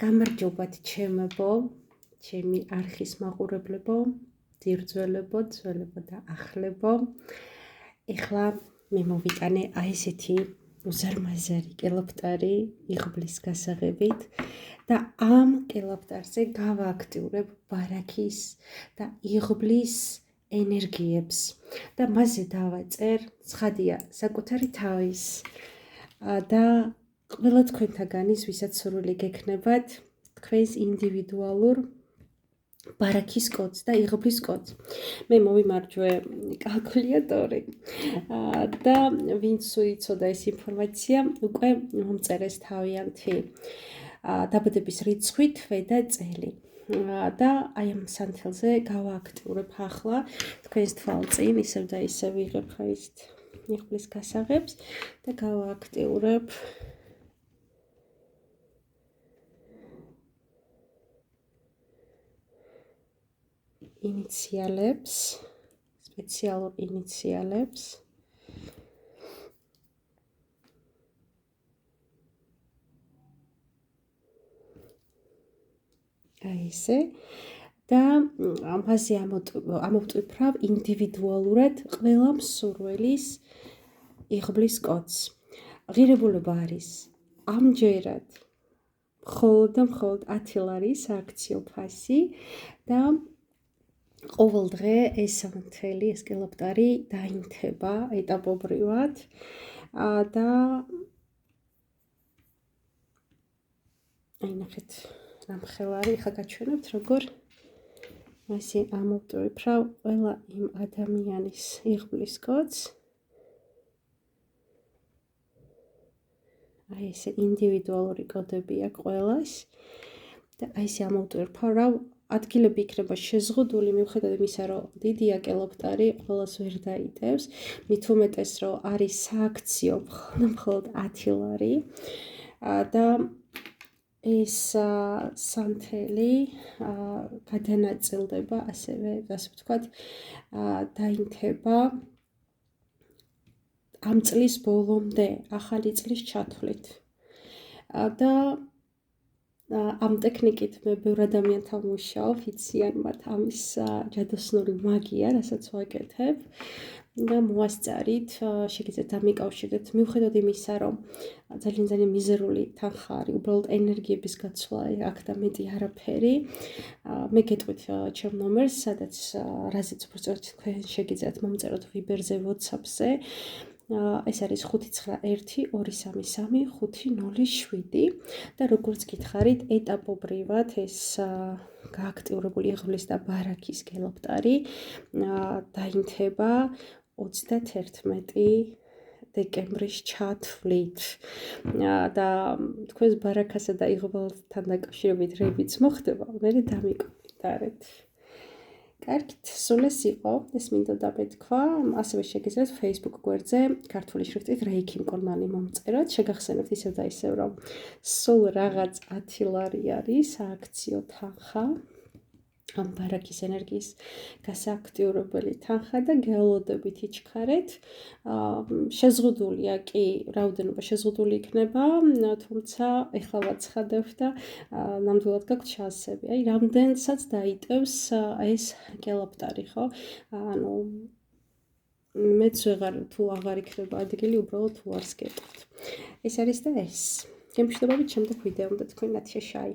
გამარჯობათ ჩემებო, ჩემი არხის მაყურებლებო, ძირძველებო, ძველებო და ახლებო. ეხლა მე მოვიტანე აი ესეთი უზარმაზარი კელაპტარი იღბლის გასაღებით და ამ კელაპტარზე გავააქტიურებ ბარაქის და იღბლის ენერგიებს და მასზე დავაწერ ცხადია საკუთარი თავის და ყველა თქვენთაგანის, ვისაც სურვილი გექნებათ, თქვენს ინდივიდუალურ ბარაქის კოდს და იღბლის კოდს. მე მოვიმარჯვე კალკულატორი და ვინც უიცოდა ეს ინფორმაცია, უკვე მომწერეს თავიანთი დაბადების რიცხვით და წელი. და აი ამ სანთელზე გავააქტიურებ ახლა თქვენს თვალწინ, ისევ და ისევ ვიღებ ეს იღბლის გასაღებს და გავააქტიურებ ინიციალებს, სპეციალურ ინიციალებს. აი ესე და ამაზე ამოვტვიფრავ ინდივიდუალურად ყველა მსურველის იღბლის კოდს. ღირებულება არის ამჯერად მხოლოდ და მხოლოდ 10 ლარი სააქციო ფასი და ყოველ დღე ეს სამთელი, ეს კელაპტარი დაინთება ეტაპობრივად და აი ნახეთ ნამხელარი, ხა გაჩვენებთ როგორ მასე ამოვტვიფრავ ყველა იმ ადამიანის იღბლის კოდს. აი ესე ინდივიდუალური კოდები აქვს ყველას და აი ესე ამოვტვიფრავ, რა ადგილები იქნება შეზღუდული, მიუხედავად იმისა, რომ დიდია კელაპტარი, ყველას ვერ დაიტევს, მით უმეტეს, რომ არის სააქციო მხოლოდ 10 ლარი და ეს სანთელი გადანაწილდება, ასევე ვთქვათ, დაინთება ამ წლის ბოლომდე, ახალი წლის ჩათვლით. და ამ ტექნიკით მე ბევრ ადამიანთან ვმუშაობ, იციან მათ ამის ჯადოსნური მაგია, რასაც ვაკეთებ და მოასწარით, შეგიძლიათ დამიკავშირდეთ, მიუხედავად იმისა, რომ ძალიან მიზერული თანხა არის, უბრალოდ ენერგიების გაცვლა აქ და მეტი არაფერი. მე გეტყვით ჩემ ნომერს, სადაც რაზეც უბრალოდ თქვენ შეგიძლიათ მომწეროთ ვიბერზე, WhatsApp-ზე. ეს არის 591233507 და როგორც გითხარით, ეტაპობრივად ეს გააქტიურებული იღბლის და ბარაქის კელაპტარი დაინთება 31 დეკემბრის ჩათვლით და თქვენს ბარაქასა და იღბლთან დაკავშირებით რებიც მოხდება, მე დამიკომენტარეთ. კარგით, სულ ეს იყო, ეს მინდოდა მეთქვა, ასევე შეგიძლიათ Facebook გვერდზე ქართული შრიფტით რეიქი მკურნალი მომწეროთ, შეგახსენებთ ისევ და ისევ, რომ სულ რაღაც 10 ლარი არის სააქციო თანხა, ამ ბარაქის ენერგიის გასააქტიურებელი თანხა და გეოლოდებით იჩქარეთ. შეზღუდულია კი, რაოდენობა შეზღუდული იქნება, თუმცა ეხლა ვაცხადებ და ნამდვილად გაქვთ შანსები. აი, რამდენსაც დაიტევს ეს კელაპტარი, ხო? ანუ მეც ვეღარ თუ აღარ იქნება ადგილი, უბრალოდ თუ არს გეტყვით. ეს არის და ეს. გემშვიდობებით შემდეგ ვიდეომდე თქვენ ნათია შაი.